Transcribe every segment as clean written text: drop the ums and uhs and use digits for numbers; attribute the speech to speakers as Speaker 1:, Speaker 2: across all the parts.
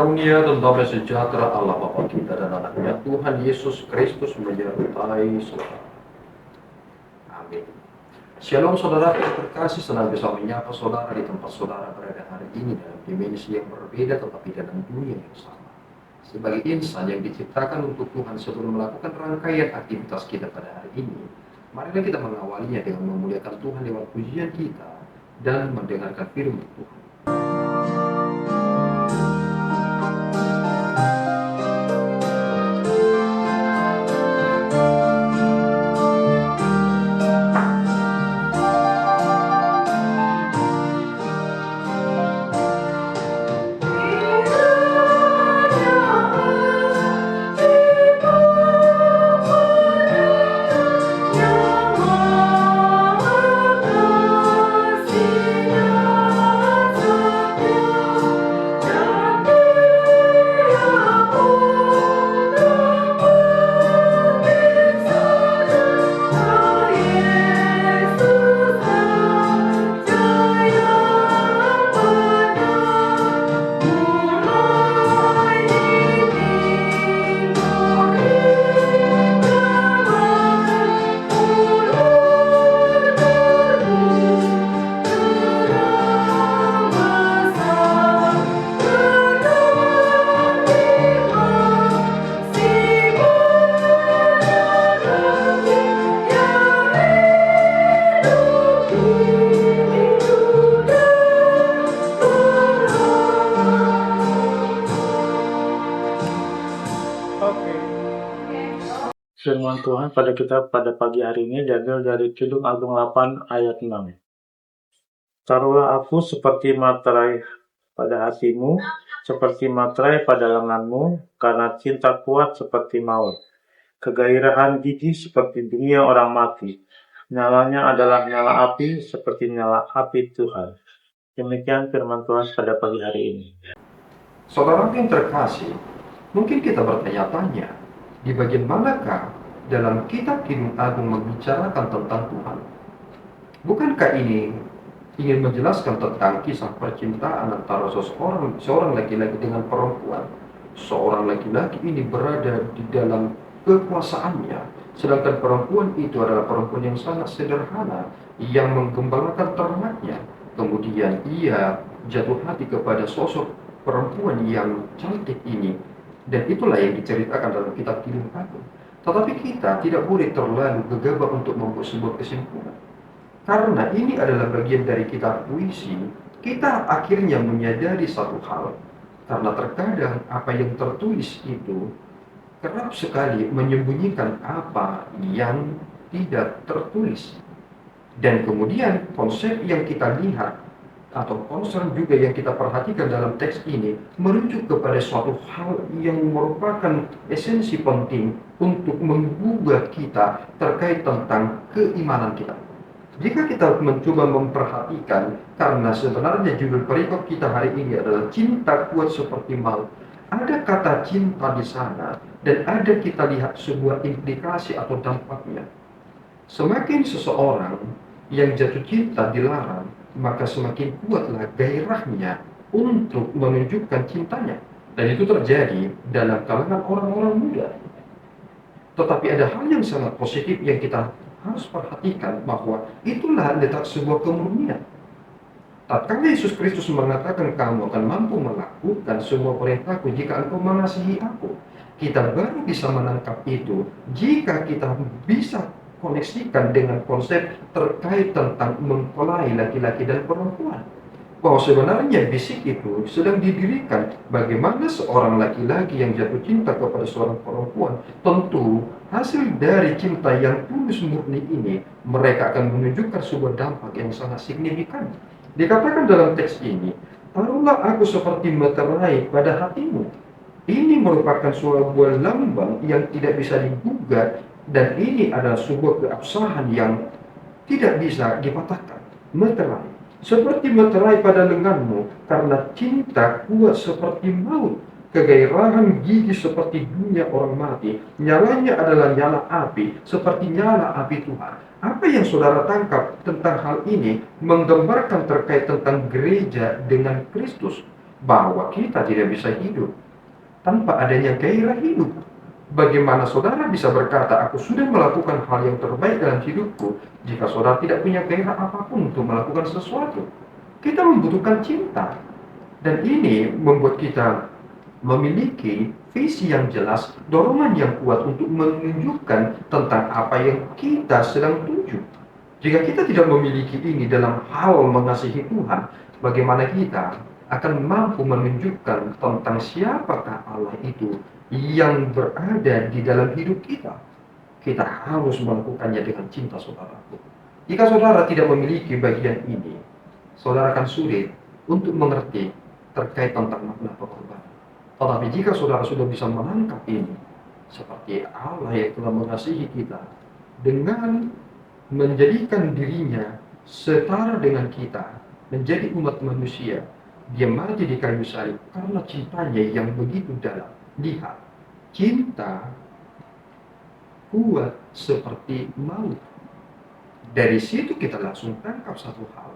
Speaker 1: Karunia dan damai sejahtera Allah Bapa kita dan anaknya Tuhan Yesus Kristus menyertai saudara. Amin. Shalom saudara yang terkasih, senang bisa menyapa saudara di tempat saudara berada hari ini dalam dimensi yang berbeda tetapi dalam dunia yang sama. Sebagai insan yang diciptakan untuk Tuhan sebelum melakukan rangkaian aktivitas kita pada hari ini, marilah kita mengawalinya dengan memuliakan Tuhan lewat pujian kita dan mendengarkan firman Tuhan.
Speaker 2: Firman Tuhan pada kita pada pagi hari ini diambil dari Kidung Agung 8 ayat 6. Taruhlah aku seperti materai pada hatimu, seperti materai pada lenganmu, karena cinta kuat seperti maut. Kegairahan gigi seperti dunia orang mati. Nyalanya adalah nyala api seperti nyala api Tuhan. Demikian firman Tuhan pada pagi hari ini.
Speaker 1: Saudara yang terkasih, mungkin kita bertanya-tanya, di bagian manakah dalam kitab Kidung Agung membicarakan tentang Tuhan? Bukankah ini ingin menjelaskan tentang kisah percintaan antara seorang laki-laki dengan perempuan? Seorang laki-laki ini berada di dalam kekuasaannya, sedangkan perempuan itu adalah perempuan yang sangat sederhana, yang menggembalakan ternaknya. Kemudian ia jatuh hati kepada sosok perempuan yang cantik ini, dan itulah yang diceritakan dalam kitab Kidung Agung. Tetapi kita tidak boleh terlalu gegabah untuk membuat sebuah kesimpulan, karena ini adalah bagian dari kitab puisi. Kita akhirnya menyadari satu hal, karena terkadang apa yang tertulis itu kerap sekali menyembunyikan apa yang tidak tertulis. Dan kemudian konsep yang kita lihat atau concern juga yang kita perhatikan dalam teks ini merujuk kepada suatu hal yang merupakan esensi penting untuk menggugah kita terkait tentang keimanan kita. Jika kita mencoba memperhatikan, karena sebenarnya judul perikop kita hari ini adalah cinta kuat seperti maut, ada kata cinta di sana dan ada kita lihat sebuah implikasi atau dampaknya. Semakin seseorang yang jatuh cinta dilarang, maka semakin kuatlah gairahnya untuk menunjukkan cintanya. Dan itu terjadi dalam kalangan orang-orang muda. Tetapi ada hal yang sangat positif yang kita harus perhatikan, bahwa itulah letak sebuah kemurnian. Tatkala Yesus Kristus mengatakan, kamu akan mampu melakukan semua perintahku jika engkau mengasihi aku, kita baru bisa menangkap itu jika kita bisa koneksikan dengan konsep terkait tentang mempelai laki-laki dan perempuan. Bahwa sebenarnya bisik itu sedang didirikan bagaimana seorang laki-laki yang jatuh cinta kepada seorang perempuan, tentu hasil dari cinta yang tulus murni ini, mereka akan menunjukkan sebuah dampak yang sangat signifikan. Dikatakan dalam teks ini, taruhlah aku seperti materai pada hatimu. Ini merupakan sebuah lambang yang tidak bisa digugat, dan ini adalah sebuah keabsahan yang tidak bisa dipatahkan. Materai, seperti materai pada lenganmu, karena cinta kuat seperti maut. Kegairahan gigi seperti dunia orang mati. Nyalanya adalah nyala api, seperti nyala api Tuhan. Apa yang saudara tangkap tentang hal ini menggambarkan terkait tentang gereja dengan Kristus. bahwa kita tidak bisa hidup tanpa adanya gairah hidup. Bagaimana saudara bisa berkata, aku sudah melakukan hal yang terbaik dalam hidupku, jika saudara tidak punya gairah apapun untuk melakukan sesuatu? Kita membutuhkan cinta. Dan ini membuat kita memiliki visi yang jelas, dorongan yang kuat untuk menunjukkan tentang apa yang kita sedang tuju. Jika kita tidak memiliki ini dalam hal mengasihi Tuhan, bagaimana kita akan mampu menunjukkan tentang siapakah Allah itu yang berada di dalam hidup kita? Kita harus melakukannya dengan cinta, saudaraku. Jika saudara tidak memiliki bagian ini, saudara akan sulit untuk mengerti terkait tentang makna pengorbanan. Tetapi jika saudara sudah bisa menangkap ini, seperti Allah yang telah mengasihi kita dengan menjadikan dirinya setara dengan kita, menjadi umat manusia, dia mati di kayu salib karena cintanya yang begitu dalam. Lihat, cinta kuat seperti maut. Dari situ kita langsung tangkap satu hal,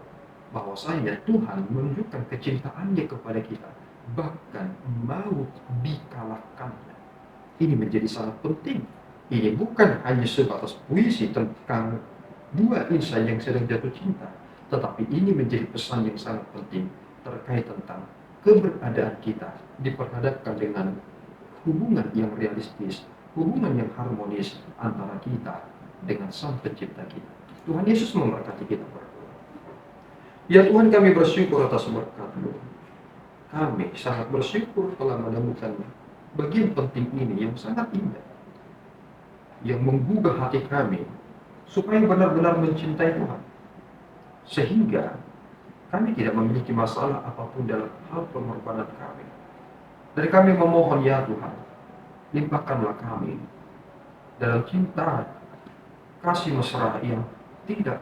Speaker 1: bahwasanya Tuhan menunjukkan kecintaannya kepada kita, bahkan maut dikalahkannya. Ini menjadi sangat penting. Ini bukan hanya sebatas puisi tentang dua insan yang sedang jatuh cinta, tetapi ini menjadi pesan yang sangat penting terkait tentang keberadaan kita diperhadapkan dengan hubungan yang realistis, hubungan yang harmonis antara kita dengan Sang Pencipta kita. Tuhan Yesus memberkati kita berdua. Ya Tuhan, kami bersyukur atas berkat-Mu. Kami sangat bersyukur telah menemukan bagian penting ini yang sangat indah, yang menggugah hati kami supaya benar-benar mencintai Tuhan, sehingga kami tidak memiliki masalah apapun dalam hal pengorbanan kami. Dan kami memohon, ya Tuhan, limpahkanlah kami dalam cinta kasih mesra yang tidak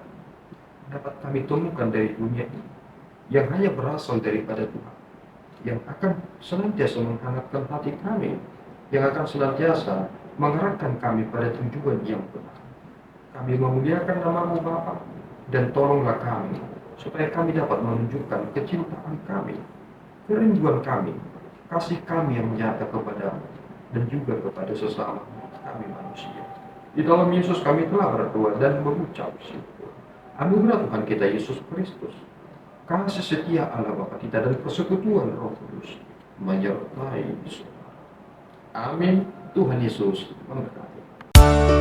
Speaker 1: dapat kami temukan dari dunia ini, yang hanya berasal daripada Tuhan, yang akan senantiasa menghangatkan hati kami, yang akan senantiasa mengarahkan kami pada tujuan yang benar. Kami memuliakan nama-Mu Bapa, dan tolonglah kami supaya kami dapat menunjukkan kecintaan kami, kerinduan kami, kasih kami yang nyata kepada-Mu dan juga kepada sesama kami manusia. Di dalam Yesus kami telah berdoa dan mengucap syukur. Anugerah Tuhan kita Yesus Kristus, kasih setia Allah Bapa kita, dan persekutuan Roh Kudus menyertai saudara. Amin. Tuhan Yesus memberkati.